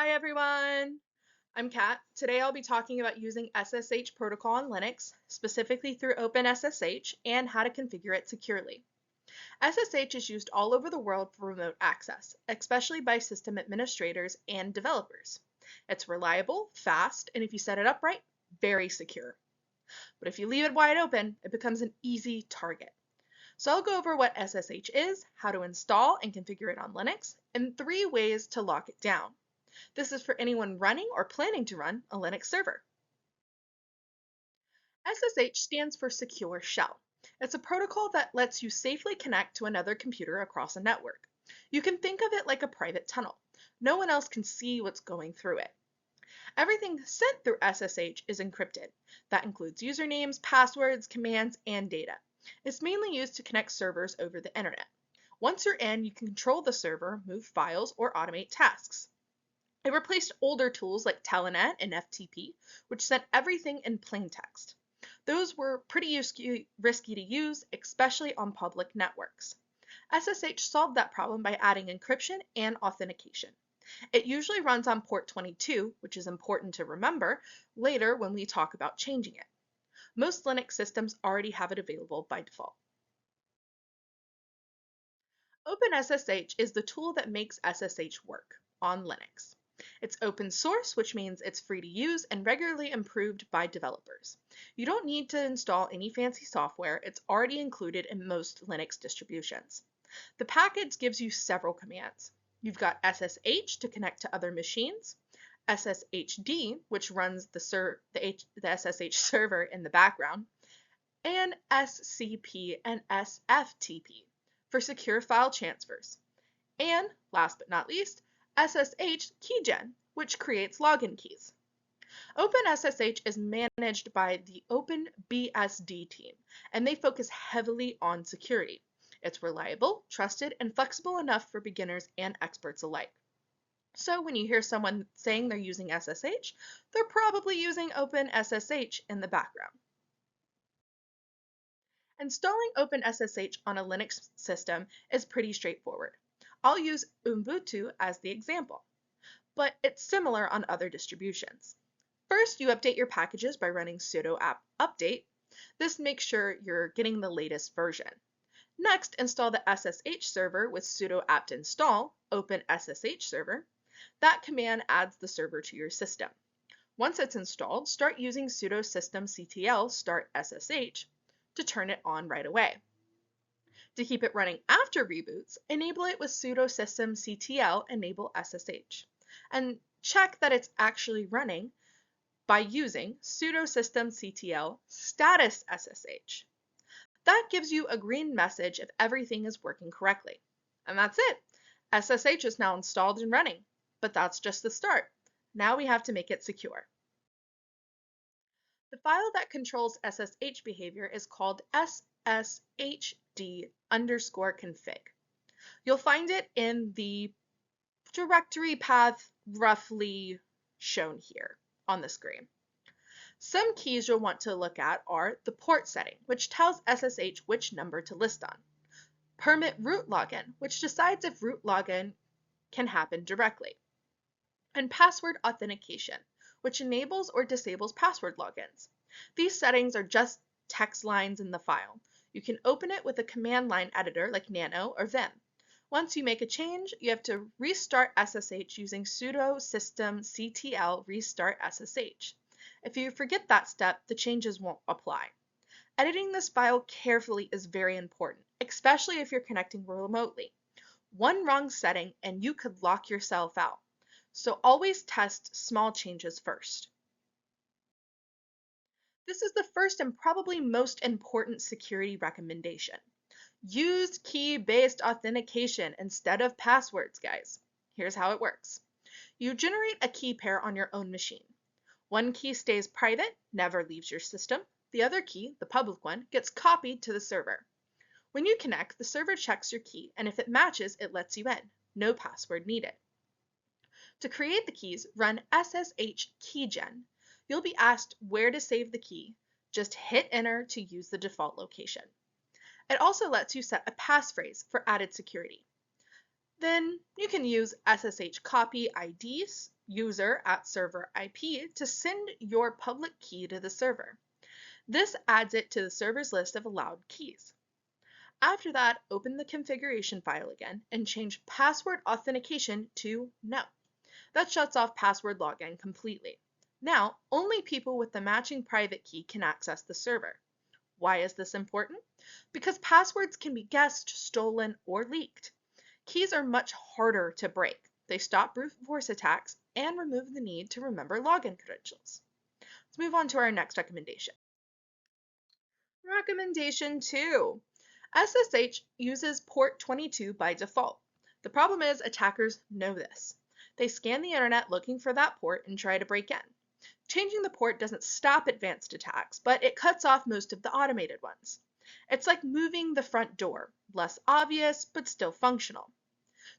Hi everyone, I'm Kat. Today I'll be talking about using SSH protocol on Linux, specifically through OpenSSH, and how to configure it securely. SSH is used all over the world for remote access, especially by system administrators and developers. It's reliable, fast, and if you set it up right, very secure. But if you leave it wide open, it becomes an easy target. So I'll go over what SSH is, how to install and configure it on Linux, and 3 ways to lock it down. This is for anyone running or planning to run a Linux server. SSH stands for Secure Shell. It's a protocol that lets you safely connect to another computer across a network. You can think of it like a private tunnel. No one else can see what's going through it. Everything sent through SSH is encrypted. That includes usernames, passwords, commands, and data. It's mainly used to connect servers over the internet. Once you're in, you can control the server, move files, or automate tasks. It replaced older tools like Telnet and FTP, which sent everything in plain text. Those were pretty risky to use, especially on public networks. SSH solved that problem by adding encryption and authentication. It usually runs on port 22, which is important to remember later when we talk about changing it. Most Linux systems already have it available by default. OpenSSH is the tool that makes SSH work on Linux. It's open source, which means it's free to use and regularly improved by developers. You don't need to install any fancy software, it's already included in most Linux distributions. The package gives you several commands. You've got SSH to connect to other machines, SSHD, which runs the SSH server in the background, and SCP and SFTP for secure file transfers. And last but not least, SSH keygen, which creates login keys. OpenSSH is managed by the OpenBSD team, and they focus heavily on security. It's reliable, trusted, and flexible enough for beginners and experts alike. So when you hear someone saying they're using SSH, they're probably using OpenSSH in the background. Installing OpenSSH on a Linux system is pretty straightforward. I'll use Ubuntu as the example, but it's similar on other distributions. First, you update your packages by running sudo apt update. This makes sure you're getting the latest version. Next, install the SSH server with sudo apt install OpenSSH server. That command adds the server to your system. Once it's installed, start using sudo systemctl start SSH to turn it on right away. To keep it running after reboots, enable it with sudo systemctl enable SSH, and check that it's actually running by using sudo systemctl status SSH. That gives you a green message if everything is working correctly. And that's it. SSH is now installed and running, but that's just the start. Now we have to make it secure. The file that controls SSH behavior is called sshd_config. You'll find it in the directory path roughly shown here on the screen. Some keys you'll want to look at are the port setting, which tells SSH which number to list on. Permit root login, which decides if root login can happen directly. And password authentication, which enables or disables password logins. These settings are just text lines in the file. You can open it with a command line editor like nano or vim. Once you make a change, you have to restart SSH using sudo systemctl restart SSH. If you forget that step, the changes won't apply. Editing this file carefully is very important, especially if you're connecting remotely. One wrong setting and you could lock yourself out. So always test small changes first. This is the first and probably most important security recommendation. Use key-based authentication instead of passwords, guys. Here's how it works. You generate a key pair on your own machine. One key stays private, never leaves your system. The other key, the public one, gets copied to the server. When you connect, the server checks your key, and if it matches, it lets you in. No password needed. To create the keys, run SSH keygen. You'll be asked where to save the key. Just hit enter to use the default location. It also lets you set a passphrase for added security. Then you can use SSH copy IDs user at server IP to send your public key to the server. This adds it to the server's list of allowed keys. After that, open the configuration file again and change password authentication to no. That shuts off password login completely. Now, only people with the matching private key can access the server. Why is this important? Because passwords can be guessed, stolen, or leaked. Keys are much harder to break. They stop brute force attacks and remove the need to remember login credentials. Let's move on to our next recommendation. Recommendation 2. SSH uses port 22 by default. The problem is attackers know this. They scan the internet looking for that port and try to break in. Changing the port doesn't stop advanced attacks, but it cuts off most of the automated ones. It's like moving the front door, less obvious, but still functional.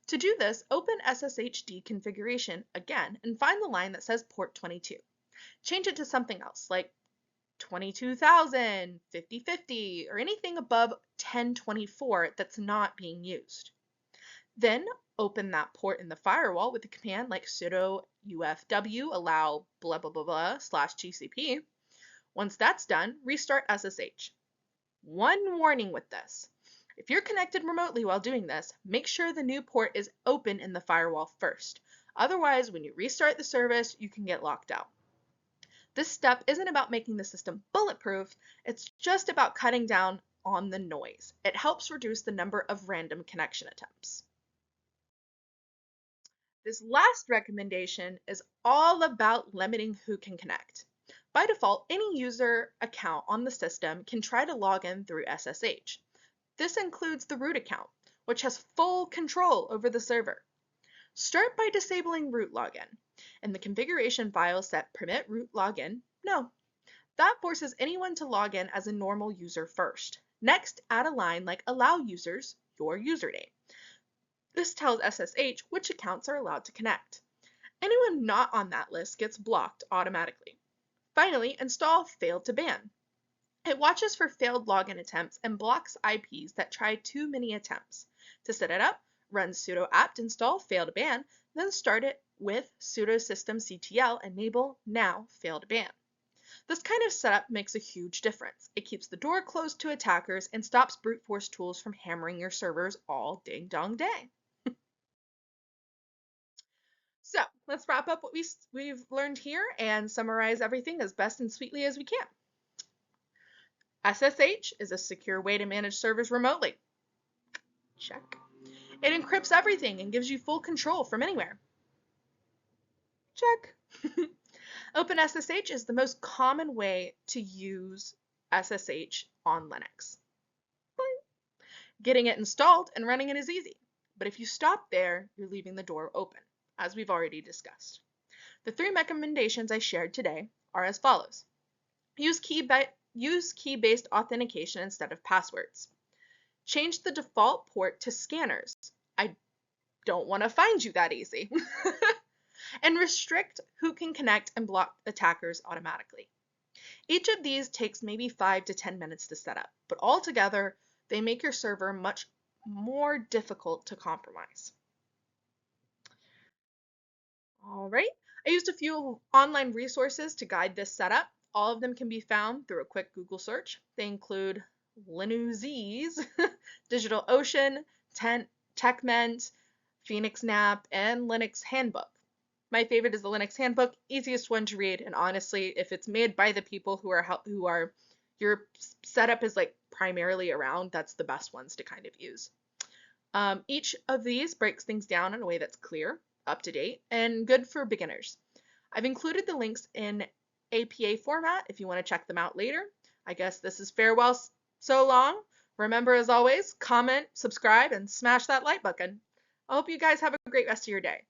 To do this, open SSHD configuration again and find the line that says port 22. Change it to something else, like 22,000, 5050, or anything above 1024 that's not being used. Then open that port in the firewall with a command like sudo ufw allow blah blah blah blah /gcp. Once that's done, restart SSH. One warning with this. If you're connected remotely while doing this, make sure the new port is open in the firewall first. Otherwise, when you restart the service, you can get locked out. This step isn't about making the system bulletproof, it's just about cutting down on the noise. It helps reduce the number of random connection attempts. This last recommendation is all about limiting who can connect. By default, any user account on the system can try to log in through SSH. This includes the root account, which has full control over the server. Start by disabling root login. In the configuration file set permit root login, no. That forces anyone to log in as a normal user first. Next, add a line like allow users your username. This tells SSH which accounts are allowed to connect. Anyone not on that list gets blocked automatically. Finally, install failed to ban. It watches for failed login attempts and blocks IPs that try too many attempts. To set it up, run sudo apt install failed ban, then start it with sudo systemctl enable now failed ban. This kind of setup makes a huge difference. It keeps the door closed to attackers and stops brute force tools from hammering your servers all ding dong day. So let's wrap up what we've learned here and summarize everything as best and sweetly as we can. SSH is a secure way to manage servers remotely. Check. It encrypts everything and gives you full control from anywhere. Check. OpenSSH is the most common way to use SSH on Linux. Getting it installed and running it is easy, but if you stop there, you're leaving the door open, as we've already discussed. The 3 recommendations I shared today are as follows. Use key-based authentication instead of passwords. Change the default port to scanners. I don't want to find you that easy. And restrict who can connect and block attackers automatically. Each of these takes maybe 5 to 10 minutes to set up, but altogether, they make your server much more difficult to compromise. All right, I used a few online resources to guide this setup. All of them can be found through a quick Google search. They include Linux's, DigitalOcean, TechMent, PhoenixNap, and Linux Handbook. My favorite is the Linux Handbook, easiest one to read, and honestly, if it's made by the people who are your setup is like primarily around, that's the best ones to kind of use. Each of these breaks things down in a way that's clear, up to date, and good for beginners. I've included the links in APA format if you want to check them out later. I guess this is farewell so long. Remember, as always, comment, subscribe, and smash that like button. I hope you guys have a great rest of your day.